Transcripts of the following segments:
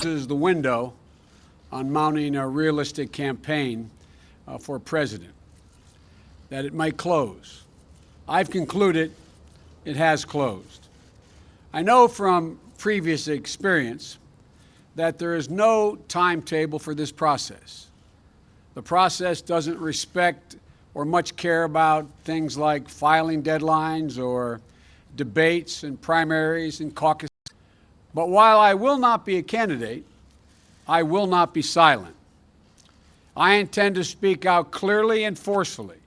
is the window on mounting a realistic campaign for president, that it might close. I've concluded it has closed. I know from previous experience that there is no timetable for this process. The process doesn't respect or much care about things like filing deadlines or debates and primaries and caucuses. But while I will not be a candidate, I will not be silent. I intend to speak out clearly and forcefully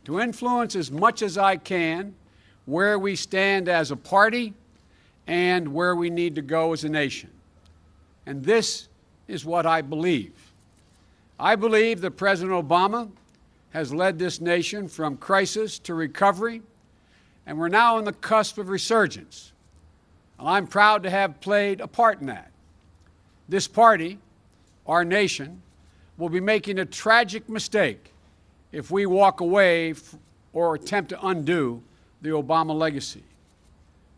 to influence as much as I can where we stand as a party and where we need to go as a nation. And this is what I believe. I believe that President Obama has led this nation from crisis to recovery, and we're now on the cusp of resurgence. I'm proud to have played a part in that. This party, our nation, will be making a tragic mistake if we walk away or attempt to undo the Obama legacy.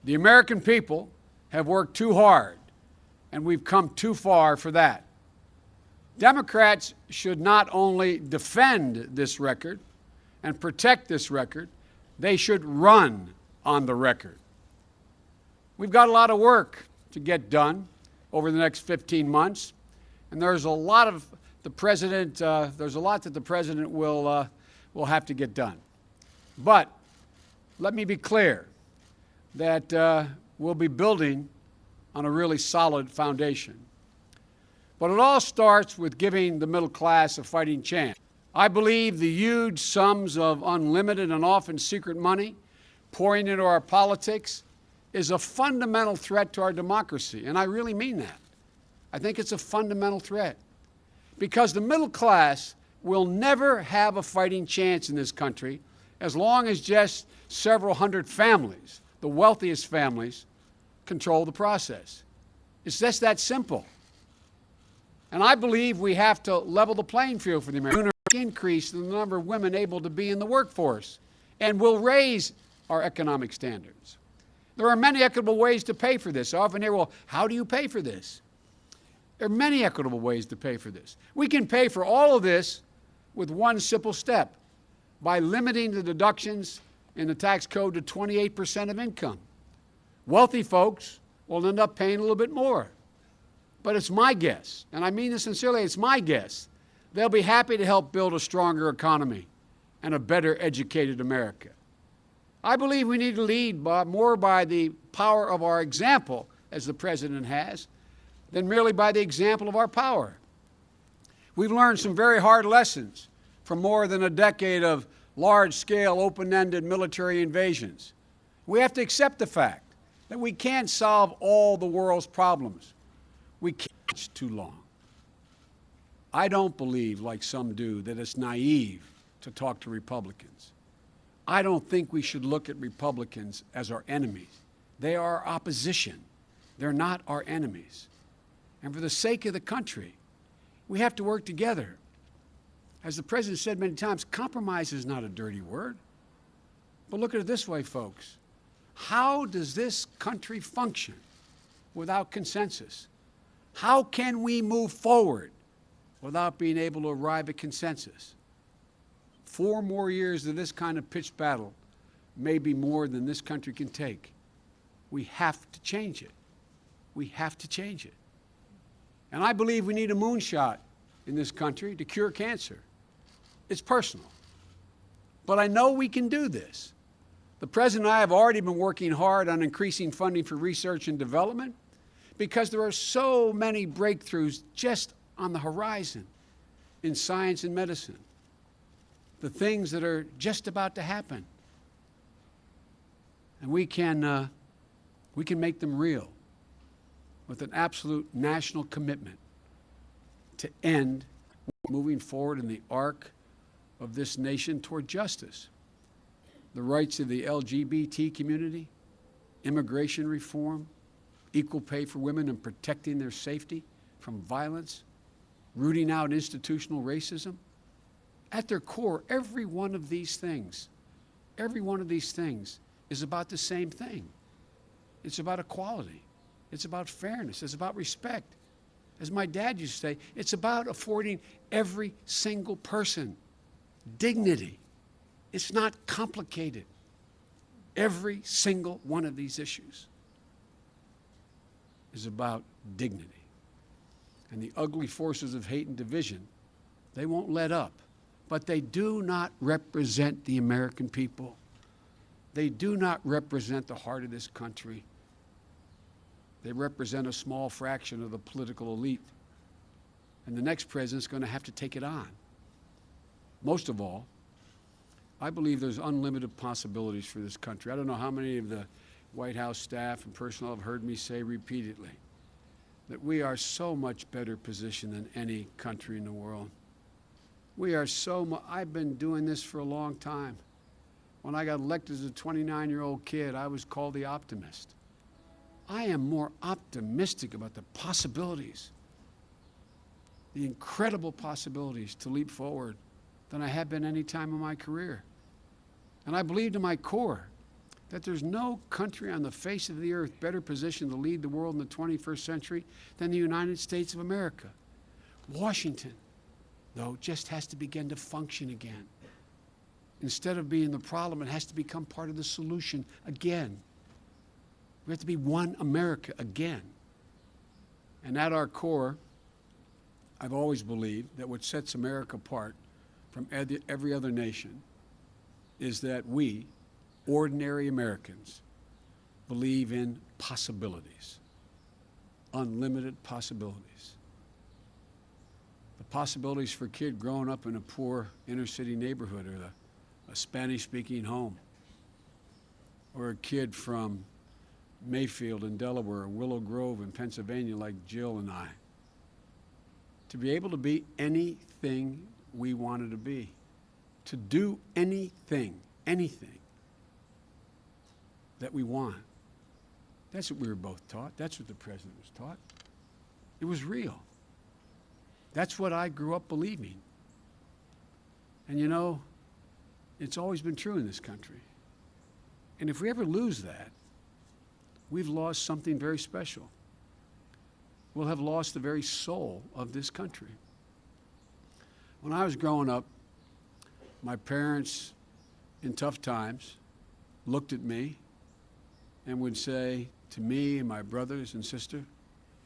The American people have worked too hard, and we've come too far for that. Democrats should not only defend this record and protect this record, they should run on the record. We've got a lot of work to get done over the next 15 months, and there's a lot that the president will have to get done. But let me be clear that we'll be building on a really solid foundation. But it all starts with giving the middle class a fighting chance. I believe the huge sums of unlimited and often secret money pouring into our politics is a fundamental threat to our democracy, and I really mean that. I think it's a fundamental threat because the middle class will never have a fighting chance in this country as long as just several hundred families, the wealthiest families, control the process. It's just that simple. And I believe we have to level the playing field for the Americans, increase the number of women able to be in the workforce, and will raise our economic standards. There are many equitable ways to pay for this. I often hear, well, how do you pay for this? There are many equitable ways to pay for this. We can pay for all of this with one simple step, by limiting the deductions in the tax code to 28% of income. Wealthy folks will end up paying a little bit more. But it's my guess, and I mean this sincerely, it's my guess, they'll be happy to help build a stronger economy and a better educated America. I believe we need to lead more by the power of our example, as the President has, than merely by the example of our power. We've learned some very hard lessons from more than a decade of large-scale, open-ended military invasions. We have to accept the fact that we can't solve all the world's problems. We can't watch too long. I don't believe, like some do, that it's naive to talk to Republicans. I don't think we should look at Republicans as our enemies. They are our opposition. They're not our enemies. And for the sake of the country, we have to work together. As the President said many times, compromise is not a dirty word. But look at it this way, folks. How does this country function without consensus? How can we move forward without being able to arrive at consensus? 4 more years of this kind of pitched battle may be more than this country can take. We have to change it. We have to change it. And I believe we need a moonshot in this country to cure cancer. It's personal. But I know we can do this. The President and I have already been working hard on increasing funding for research and development because there are so many breakthroughs just on the horizon in science and medicine. The things that are just about to happen. And we can make them real with an absolute national commitment to end moving forward in the arc of this nation toward justice. The rights of the LGBT community, immigration reform, equal pay for women and protecting their safety from violence, rooting out institutional racism. At their core, every one of these things is about the same thing. It's about equality. It's about fairness. It's about respect. As my dad used to say, it's about affording every single person dignity. It's not complicated. Every single one of these issues is about dignity. And the ugly forces of hate and division, they won't let up. But they do not represent the American people. They do not represent the heart of this country. They represent a small fraction of the political elite. And the next president's going to have to take it on. Most of all, I believe there's unlimited possibilities for this country. I don't know how many of the White House staff and personnel have heard me say repeatedly that we are so much better positioned than any country in the world. We are so much, I've been doing this for a long time. When I got elected as a 29-year-old kid, I was called the optimist. I am more optimistic about the possibilities, the incredible possibilities to leap forward than I have been any time in my career. And I believe to my core that there's no country on the face of the earth better positioned to lead the world in the 21st century than the United States of America. Washington, though, just has to begin to function again. Instead of being the problem, it has to become part of the solution again. We have to be one America again. And at our core, I've always believed that what sets America apart from every other nation is that we, ordinary Americans, believe in possibilities, unlimited possibilities. The possibilities for a kid growing up in a poor inner-city neighborhood or a Spanish-speaking home, or a kid from Mayfield in Delaware or Willow Grove in Pennsylvania like Jill and I, to be able to be anything we wanted to be, to do anything that we want. That's what we were both taught. That's what the president was taught. It was real. That's what I grew up believing. And you know, it's always been true in this country. And if we ever lose that, we've lost something very special. We'll have lost the very soul of this country. When I was growing up, my parents, in tough times, looked at me and would say to me and my brothers and sister,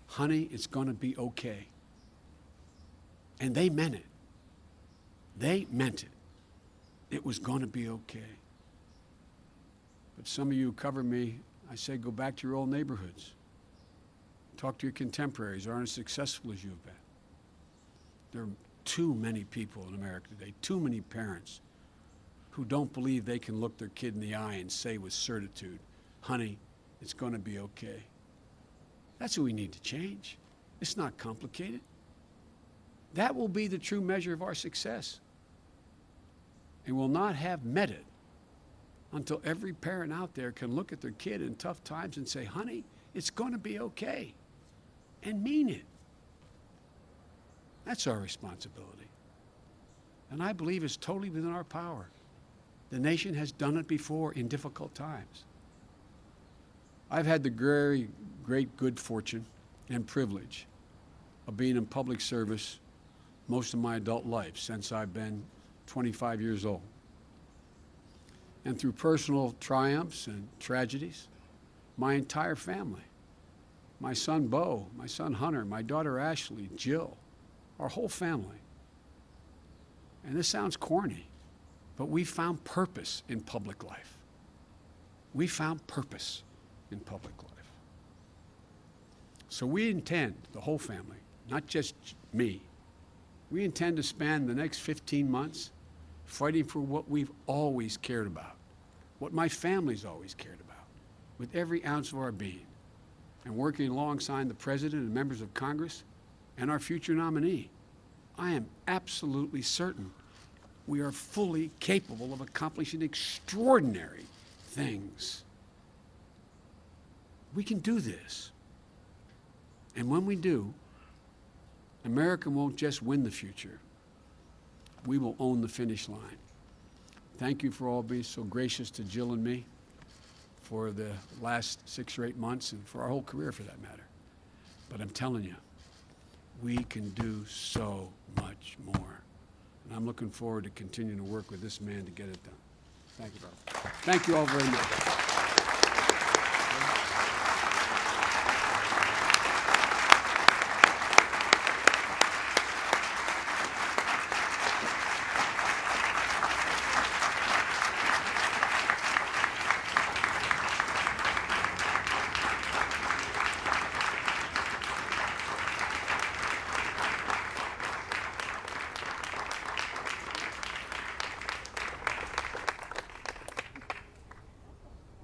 "Honey, it's going to be okay." And they meant it. They meant it. It was going to be okay. But some of you who cover me, I say, go back to your old neighborhoods. Talk to your contemporaries who aren't as successful as you've been. There are too many people in America today, too many parents who don't believe they can look their kid in the eye and say with certitude, "Honey, it's going to be okay." That's what we need to change. It's not complicated. That will be the true measure of our success. And we'll not have met it until every parent out there can look at their kid in tough times and say, "Honey, it's going to be okay," and mean it. That's our responsibility. And I believe it's totally within our power. The nation has done it before in difficult times. I've had the very great good fortune and privilege of being in public service most of my adult life, since I've been 25 years old. And through personal triumphs and tragedies, my entire family, my son Bo, my son Hunter, my daughter Ashley, Jill, our whole family. And this sounds corny, but we found purpose in public life. We found purpose in public life. So we intend, the whole family, not just me, we intend to spend the next 15 months fighting for what we've always cared about, what my family's always cared about, with every ounce of our being, and working alongside the President and members of Congress and our future nominee. I am absolutely certain we are fully capable of accomplishing extraordinary things. We can do this. And when we do, America won't just win the future. We will own the finish line. Thank you for all being so gracious to Jill and me for the last 6 or 8 months, and for our whole career for that matter. But I'm telling you, we can do so much more. And I'm looking forward to continuing to work with this man to get it done. Thank you, brother. Thank you all very much.